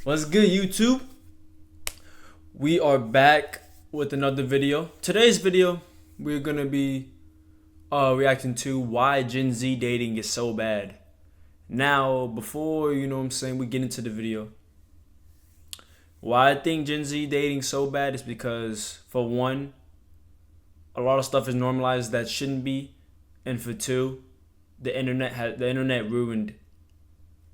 What's good, YouTube? We are back with another video. Today's video, we're gonna be reacting to why Gen Z dating is so bad. Now, before we get into the video, why I think Gen Z dating so bad is because, for one, a lot of stuff is normalized that shouldn't be, and for two, the internet ruined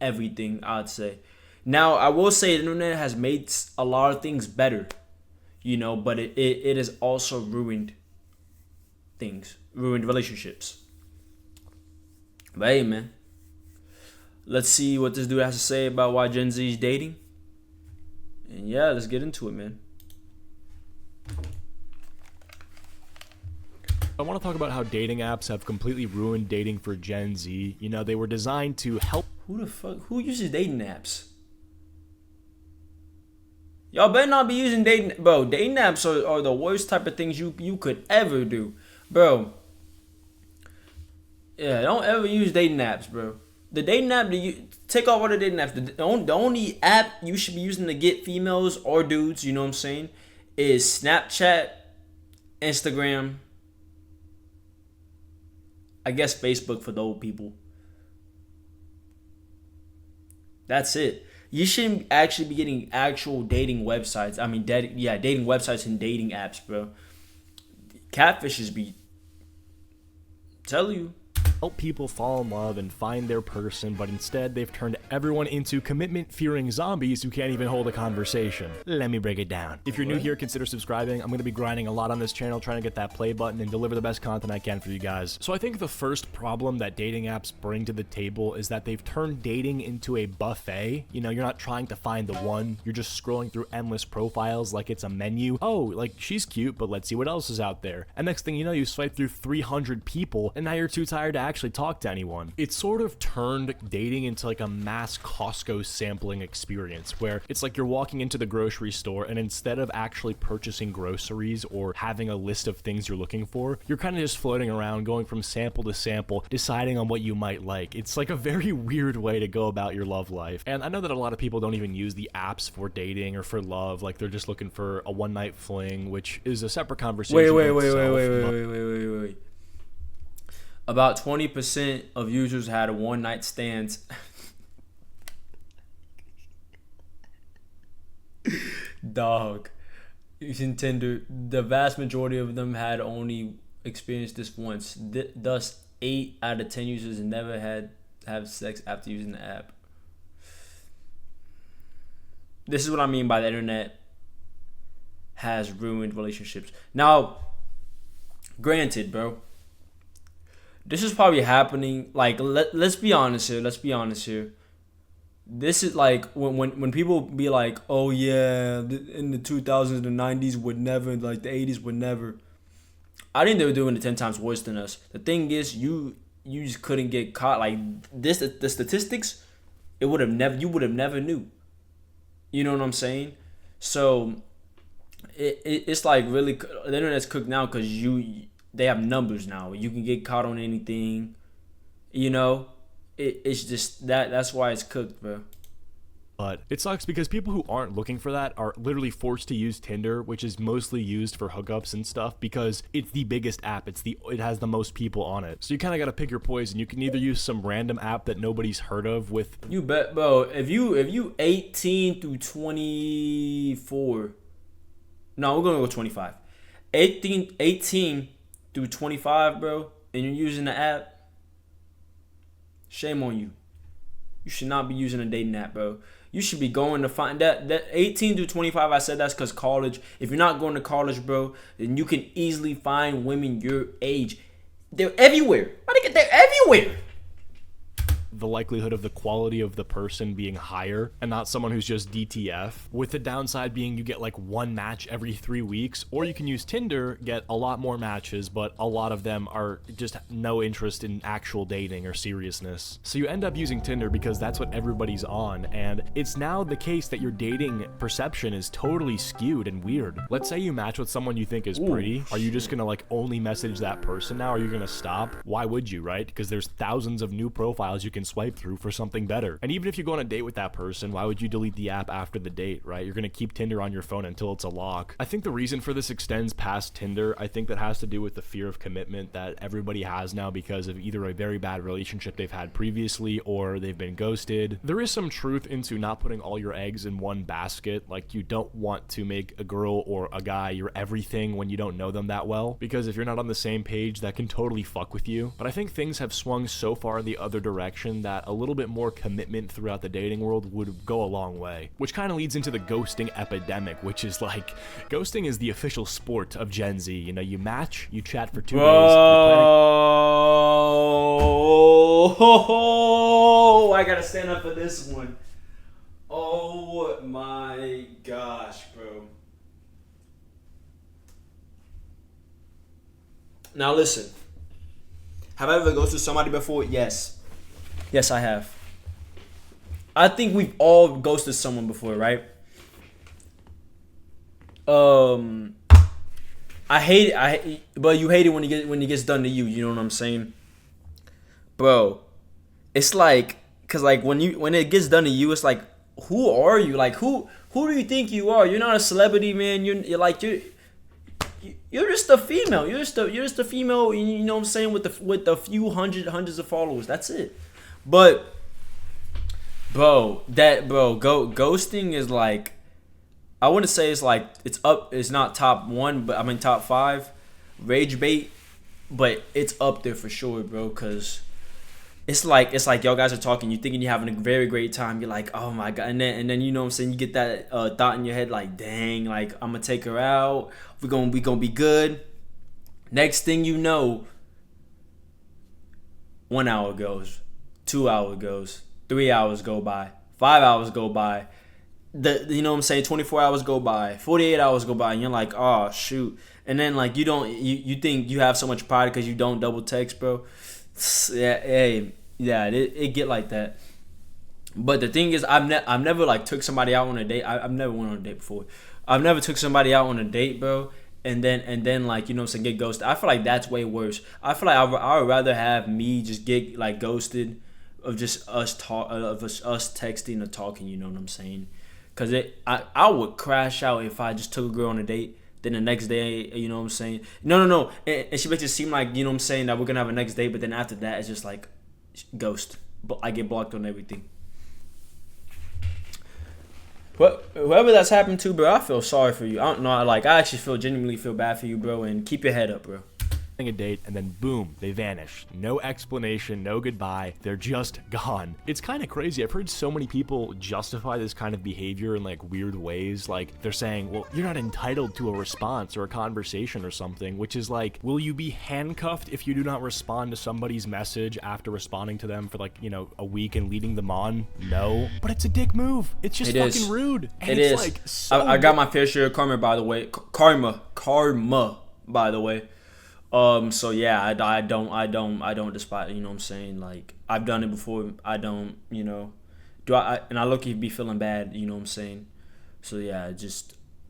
everything. I'd say. Now, I will say the internet has made a lot of things better, but it has also ruined things, ruined relationships. But hey, man, let's see what this dude has to say about why Gen Z is dating. And yeah, let's get into it, man. I want to talk about how dating apps have completely ruined dating for Gen Z. They were designed to help. Who uses dating apps? Y'all better not be using dating, bro. Dating apps are the worst type of things you could ever do, bro. Yeah, don't ever use dating apps, bro. The dating app, take off all the dating apps. The only app you should be using to get females or dudes, you know what I'm saying, is Snapchat, Instagram, I guess Facebook for the old people. That's it. You shouldn't actually be getting actual dating websites. I mean, dating websites and dating apps, bro. Catfishes be. Tell you. Help people fall in love and find their person, but instead they've turned everyone into commitment-fearing zombies who can't even hold a conversation. Let me break it down. If you're new here, consider subscribing. I'm going to be grinding a lot on this channel, trying to get that play button and deliver the best content I can for you guys. So I think the first problem that dating apps bring to the table is that they've turned dating into a buffet. You're not trying to find the one. You're just scrolling through endless profiles like it's a menu. Oh, like, she's cute, but let's see what else is out there. And next thing you know, you swipe through 300 people, and now you're too tired to actually talk to anyone. It sort of turned dating into like a mass Costco sampling experience where it's like you're walking into the grocery store and instead of actually purchasing groceries or having a list of things you're looking for, you're kind of just floating around going from sample to sample, deciding on what you might like. It's like a very weird way to go about your love life. And I know that a lot of people don't even use the apps for dating or for love. Like, they're just looking for a one-night fling, which is a separate conversation. Wait. About 20% of users had a one-night stands. Dog. Using Tinder, the vast majority of them had only experienced this once. Thus, 8 out of 10 users never have sex after using the app. This is what I mean by the internet has ruined relationships. Now, granted, bro, this is probably happening. Like, let's be honest here. This is like when people be like, oh yeah, in the 2000s, the 90s would never, like the 80s would never. I think they were doing it 10 times worse than us. The thing is, you just couldn't get caught. Like this, the statistics, you would have never knew. You know what I'm saying? So it's like really, the internet's cooked now because they have numbers now. You can get caught on anything. It's just that's why it's cooked, bro. But it sucks because people who aren't looking for that are literally forced to use Tinder, which is mostly used for hookups and stuff because it's the biggest app. It has the most people on it. So you kind of got to pick your poison. You can either use some random app that nobody's heard of with. You bet, bro. If you 18 through 24, no, we're gonna go 25. 18 through 25, bro, and you're using the app, shame on you. You should not be using a dating app, bro. You should be going to find that 18 to 25. I said that's because college. If you're not going to college, bro, then you can easily find women your age. They're everywhere. They're everywhere. The likelihood of the quality of the person being higher and not someone who's just DTF, with the downside being you get like one match every 3 weeks, or you can use Tinder, get a lot more matches, but a lot of them are just no interest in actual dating or seriousness. So you end up using Tinder because that's what everybody's on, and it's now the case that your dating perception is totally skewed and weird. Let's say you match with someone you think is pretty. Are you just gonna like only message that person now? Are you gonna stop? Why would you, right? Because there's thousands of new profiles you can swipe through for something better. And even if you go on a date with that person, why would you delete the app after the date, right? You're gonna keep Tinder on your phone until it's a lock. I think the reason for this extends past Tinder. I think that has to do with the fear of commitment that everybody has now because of either a very bad relationship they've had previously or they've been ghosted. There is some truth into not putting all your eggs in one basket. Like, you don't want to make a girl or a guy your everything when you don't know them that well, because if you're not on the same page, that can totally fuck with you. But I think things have swung so far in the other direction that a little bit more commitment throughout the dating world would go a long way, which kind of leads into the ghosting epidemic, which is like, ghosting is the official sport of Gen Z. You know, you match, you chat for 2 days. Oh, I gotta stand up for this one. Oh my gosh, bro. Now listen. Have I ever ghosted somebody before? Yes. Yes, I have. I think we've all ghosted someone before, right? I hate it, but you hate it when it gets done to you. You know what I'm saying, bro? It's like, cause like when it gets done to you, it's like, who are you? Like who do you think you are? You're not a celebrity, man. You're just a female. You're just a female. You know what I'm saying, with the few hundreds of followers. That's it. But ghosting is like, I wouldn't say it's like it's not top 1, but I mean top 5 rage bait, but it's up there for sure, bro. Cause it's like y'all guys are talking, you're thinking you're having a very great time, you're like, oh my god, and then you know what I'm saying, you get that thought in your head like, dang, like I'm gonna take her out, we're gonna be good. Next thing you know, 1 hour goes, 2 hours goes, 3 hours go by, 5 hours go by. You know what I'm saying, 24 hours go by, 48 hours go by, and you're like, oh shoot. And then like you think you have so much pride because you don't double text, bro. It get like that. But the thing is, I've never like took somebody out on a date. I've never went on a date before. I've never took somebody out on a date, bro, and then like, you know what I'm saying, get ghosted. I feel like that's way worse. I feel like I would rather have me just get like ghosted of just us texting or talking. You know what I'm saying? Cause I would crash out if I just took a girl on a date. Then the next day, you know what I'm saying? No. And she makes it seem like, you know what I'm saying, that we're gonna have a next date. But then after that, it's just like ghost. But I get blocked on everything. But whoever that's happened to, bro, I feel sorry for you. I don't know. Like, I actually genuinely feel bad for you, bro. And keep your head up, bro. A date, and then boom, they vanish. No explanation, no goodbye. They're just gone. It's kind of crazy. I've heard so many people justify this kind of behavior in like weird ways. Like, they're saying, well, you're not entitled to a response or a conversation or something, which is like, will you be handcuffed if you do not respond to somebody's message after responding to them for like, you know, a week and leading them on? No. But it's a dick move. It's just fucking rude. And it it's is. Like, so I got my fair share of karma, by the way. Karma, by the way. So yeah, I don't despise, you know what I'm saying? Like, I've done it before. I don't, you know, and I look, be feeling bad, you know what I'm saying? So yeah,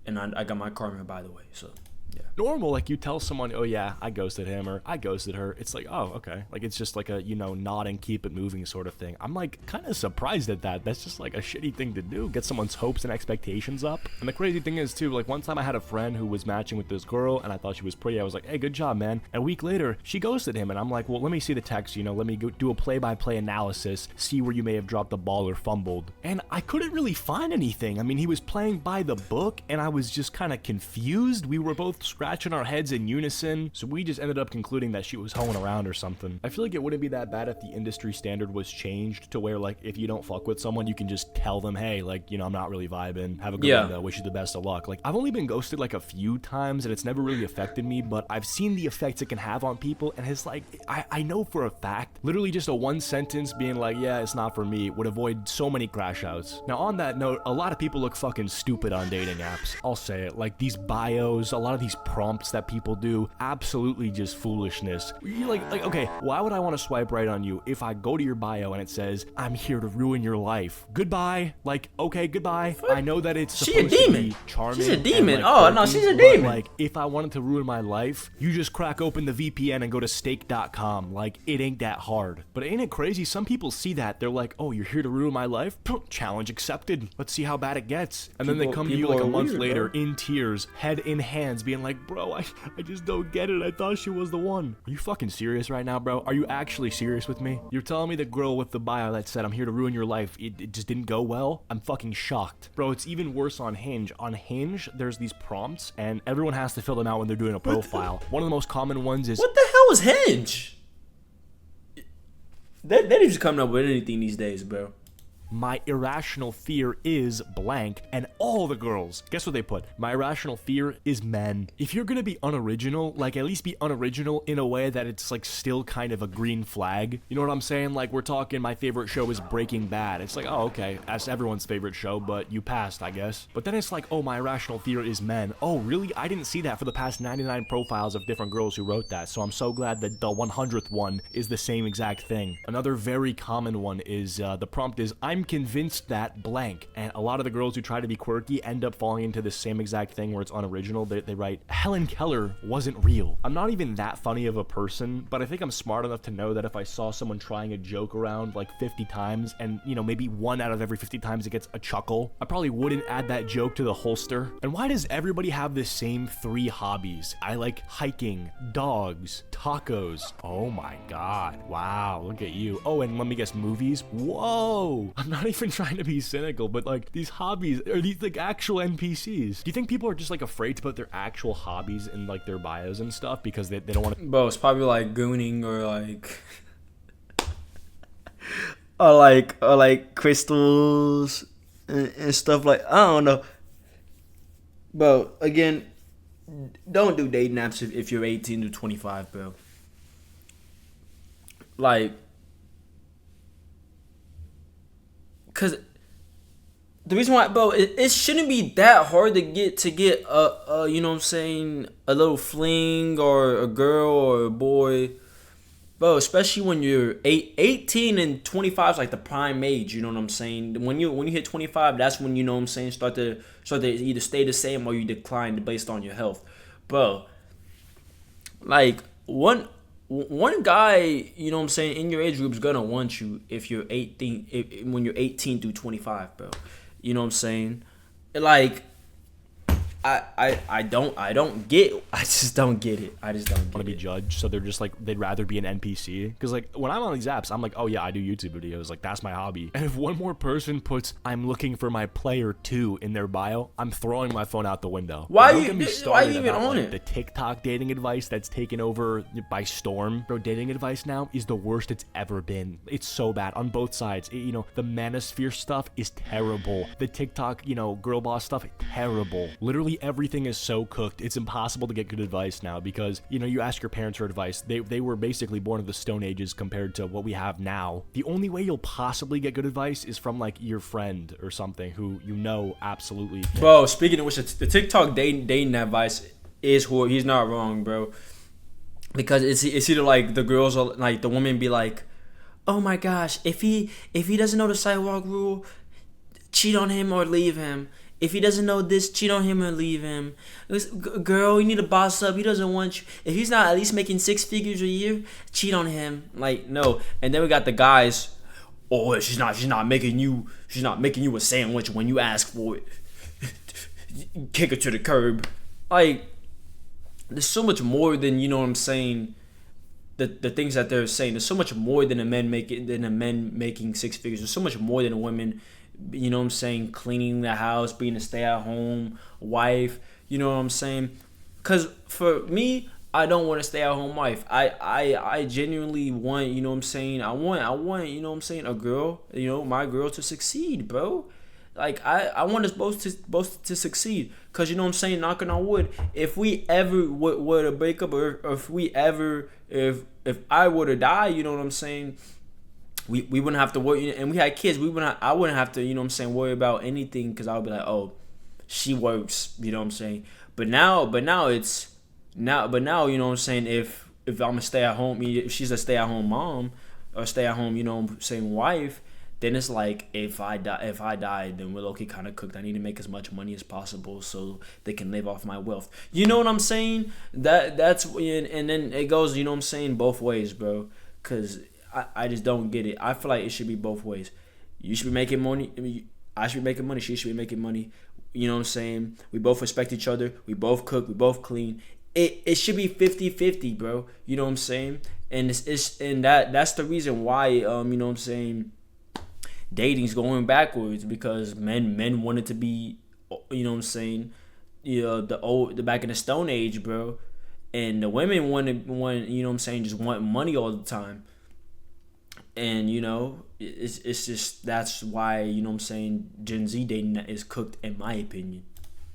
and I got my karma, by the way. So yeah. Normal, like you tell someone, oh yeah, I ghosted him or I ghosted her. It's like, oh, okay. Like, it's just like a, you know, nod and keep it moving sort of thing. I'm like kind of surprised at that. That's just like a shitty thing to do. Get someone's hopes and expectations up. And the crazy thing is too, like one time I had a friend who was matching with this girl and I thought she was pretty. I was like, hey, good job, man. And a week later, she ghosted him. And I'm like, well, let me see the text, you know, let me go do a play-by-play analysis, see where you may have dropped the ball or fumbled. And I couldn't really find anything. I mean, he was playing by the book and I was just kind of confused. We were both scratching our heads in unison, so we just ended up concluding that she was hoeing around or something. I feel like it wouldn't be that bad if the industry standard was changed to where, like, if you don't fuck with someone, you can just tell them, hey, like, you know, I'm not really vibing, have a good one though, wish you the best of luck. Like, I've only been ghosted like a few times and it's never really affected me, but I've seen the effects it can have on people, and it's like, I know for a fact, literally just a one sentence being like, yeah, it's not for me, would avoid so many crash outs. Now on that note, a lot of people look fucking stupid on dating apps. I'll say it. Like, these bios, a lot of these these prompts that people do, absolutely just foolishness. You're like, okay, why would I want to swipe right on you if I go to your bio and it says, I'm here to ruin your life? Goodbye. Like, okay, goodbye. I know that it's supposed to be charming. She's a demon. And, Oh, quirky, no, she's a but, demon. like, if I wanted to ruin my life, you just crack open the VPN and go to stake.com. Like, it ain't that hard. But ain't it crazy? Some people see that. They're like, oh, you're here to ruin my life? Challenge accepted. Let's see how bad it gets. And then they come to you like a month later in tears, head in hands, being like, bro, I just don't get it. I thought she was the one. Are you fucking serious right now, bro? Are you actually serious with me? You're telling me the girl with the bio that said, I'm here to ruin your life, it just didn't go well? I'm fucking shocked. Bro, it's even worse on Hinge. On Hinge, there's these prompts, and everyone has to fill them out when they're doing a profile. One of the most common ones is, what the hell is Hinge? They just coming up with anything these days, bro. my irrational fear is blank, and all the girls, guess what they put? My irrational fear is men. If you're gonna be unoriginal, like at least be unoriginal in a way that it's like still kind of a green flag. You know what I'm saying? Like we're talking my favorite show is Breaking Bad. It's like, oh, okay, that's everyone's favorite show, but you passed, I guess. But then it's like, oh, my irrational fear is men. Oh, really? I didn't see that for the past 99 profiles of different girls who wrote that, so I'm so glad that the 100th one is the same exact thing. Another very common one is, the prompt is, I'm convinced that blank. And a lot of the girls who try to be quirky end up falling into the same exact thing where it's unoriginal. They write, Helen Keller wasn't real. I'm not even that funny of a person, but I think I'm smart enough to know that if I saw someone trying a joke around like 50 times and, you know, maybe one out of every 50 times it gets a chuckle, I probably wouldn't add that joke to the holster. And why does everybody have the same 3 hobbies? I like hiking, dogs, tacos. Oh my god. Wow, look at you. Oh, and let me guess, movies? Whoa! I'm not even trying to be cynical, but like these hobbies are these like actual NPCs. Do you think people are just like afraid to put their actual hobbies in like their bios and stuff because they don't want to? Bro, it's probably like gooning or like or like crystals and stuff like, I don't know. Bro, again, don't do dating apps if you're 18 to 25, bro. Like, cause the reason why, bro, it shouldn't be that hard to get a you know what I'm saying, a little fling or a girl or a boy, bro. Especially when you're 18 and 25 is like the prime age. You know what I'm saying? When you hit 25, that's when, you know what I'm saying, start to either stay the same or you decline based on your health, bro. Like one guy, you know what I'm saying, in your age group is gonna want you if you're 18, when you're 18 through 25, bro. You know what I'm saying? Like, I just don't get it. I just don't Want to be judged, so they're just like, they'd rather be an NPC. Because like when I'm on these apps, I'm like, oh yeah, I do YouTube videos, like that's my hobby. And if one more person puts I'm looking for my player 2 in their bio, I'm throwing my phone out the window. Why are you even on it? The TikTok dating advice that's taken over by storm. Bro, dating advice now is the worst it's ever been. It's so bad on both sides. You know, the manosphere stuff is terrible. The TikTok, you know, girl boss stuff, terrible. Literally everything is so cooked. It's impossible to get good advice now because, you know, you ask your parents for advice. They were basically born of the Stone Ages compared to what we have now. The only way you'll possibly get good advice is from like your friend or something who you know absolutely. Bro, speaking of which, the TikTok dating advice is horrible. He's not wrong, bro. Because it's either like the girls are like, the women be like, oh my gosh, if he doesn't know the sidewalk rule, cheat on him or leave him. If he doesn't know this, cheat on him or leave him. Girl, you need to boss up. He doesn't want you. If he's not at least making 6 figures a year, cheat on him. Like, no. And then we got the guys. Oh, she's not making you a sandwich when you ask for it. Kick her to the curb. Like, there's so much more than, you know what I'm saying, the things that they're saying. There's so much more than a men making 6 figures. There's so much more than a women, you know what I'm saying, cleaning the house, being a stay-at-home wife, you know what I'm saying? Because for me, I don't want a stay-at-home wife. I genuinely want, you know what I'm saying, I want, you know what I'm saying, a girl, you know, my girl to succeed, bro. Like, I want us both to succeed. Because, you know what I'm saying, knocking on wood, if we ever were to break up, or if I were to die, you know what I'm saying, we wouldn't have to worry, and we had kids. I wouldn't have to, you know what I'm saying, worry about anything, because I would be like, oh, she works, you know what I'm saying. But now, you know what I'm saying, if I'm a stay at home, if she's a stay at home mom or stay at home, you know what I'm saying, wife, then it's like if I die, then we're low-key kind of cooked. I need to make as much money as possible so they can live off my wealth. You know what I'm saying? That's and then it goes, you know what I'm saying, both ways, bro. Cause I just don't get it. I feel like it should be both ways. You should be making money. I should be making money. She should be making money. You know what I'm saying? We both respect each other. We both cook. We both clean. It should be 50-50, bro. You know what I'm saying? And that's the reason why you know what I'm saying, dating's going backwards, because men wanted to be, you know what I'm saying, the back in the Stone Age, bro. And the women want, you know what I'm saying, just want money all the time. And you know, it's just, that's why, you know what I'm saying, Gen Z dating is cooked, in my opinion.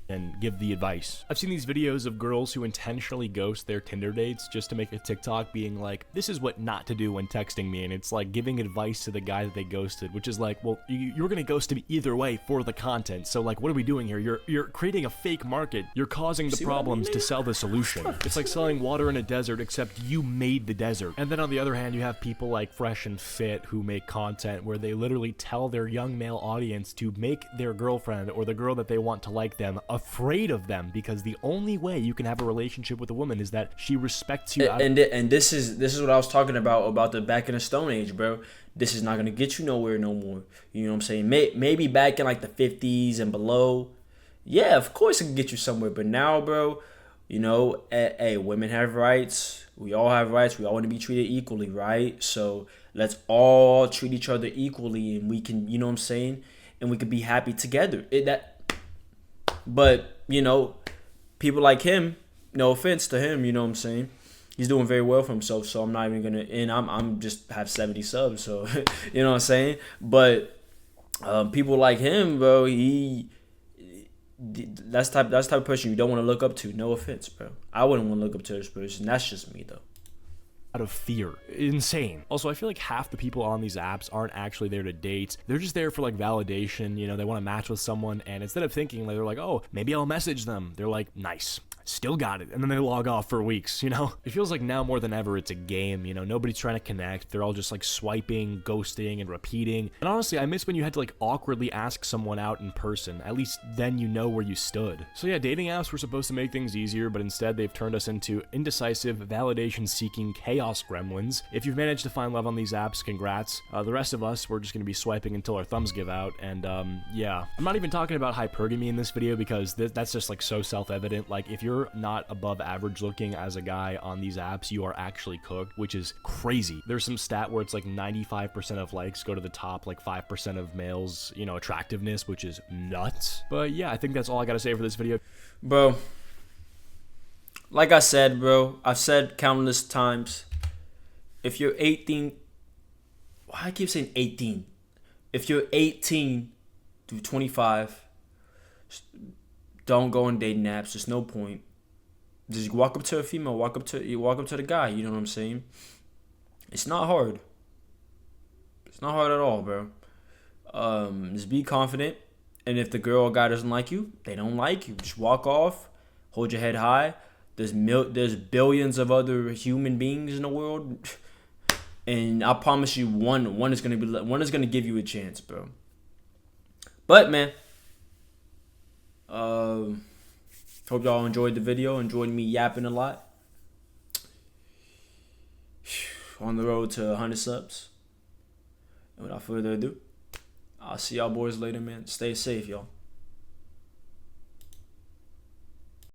And give the advice. I've seen these videos of girls who intentionally ghost their Tinder dates just to make a TikTok being like, this is what not to do when texting me, and it's like giving advice to the guy that they ghosted, which is like, well, you're gonna ghost him either way for the content, so like, what are we doing here? You're creating a fake market. You're causing the problems to sell the solution. It's like selling water in a desert, except you made the desert. And then on the other hand, you have people like Fresh and Fit who make content where they literally tell their young male audience to make their girlfriend or the girl that they want to like them afraid of them, because the only way you can have a relationship with a woman is that she respects you. And this is what I was talking about the back in the Stone Age, bro. This is not gonna get you nowhere no more. You know what I'm saying? Maybe back in like the 50s and below, yeah, of course it can get you somewhere. But now, bro, you know, hey, women have rights. We all have rights. We all want to be treated equally, right? So let's all treat each other equally, and we can, you know what I'm saying, and we can be happy together. But, you know, people like him, no offense to him, you know what I'm saying, he's doing very well for himself, so I'm not even gonna, and I'm just have 70 subs, so you know what I'm saying. But people like him, bro, that's type of person you don't want to look up to. No offense, bro. I wouldn't want to look up to this person. That's just me, though. Out of fear. Insane. Also, I feel like half the people on these apps aren't actually there to date. They're just there for like validation. You know, they want to match with someone, and instead of thinking like, they're like, oh, maybe I'll message them, they're like, nice, still got it, and then they log off for weeks, you know? It feels like now more than ever it's a game, you know? Nobody's trying to connect. They're all just like swiping, ghosting, and repeating. And honestly, I miss when you had to like awkwardly ask someone out in person. At least then you know where you stood. So yeah, dating apps were supposed to make things easier, but instead they've turned us into indecisive, validation-seeking chaos gremlins. If you've managed to find love on these apps, congrats. The rest of us, we're just gonna be swiping until our thumbs give out, and yeah. I'm not even talking about hypergamy in this video, because that's just like so self-evident. Like, if you're not above average looking as a guy on these apps, you are actually cooked, which is crazy. There's some stat where it's like 95% of likes go to the top like 5% of males, you know, attractiveness, which is nuts. But yeah, I think that's all I gotta say for this video. Bro, like I said, bro, I've said countless times, if you're 18, why I keep saying 18? If you're 18 to 25, don't go on dating apps. There's no point. Just walk up to a female, walk up to the guy. You know what I'm saying? It's not hard. It's not hard at all, bro. Just be confident. And if the girl or guy doesn't like you, they don't like you. Just walk off. Hold your head high. There's billions of other human beings in the world, and I promise you, one is gonna give you a chance, bro. But man, hope y'all enjoyed the video. Enjoyed me yapping a lot. On the road to 100 subs. And without further ado, I'll see y'all boys later, man. Stay safe, y'all.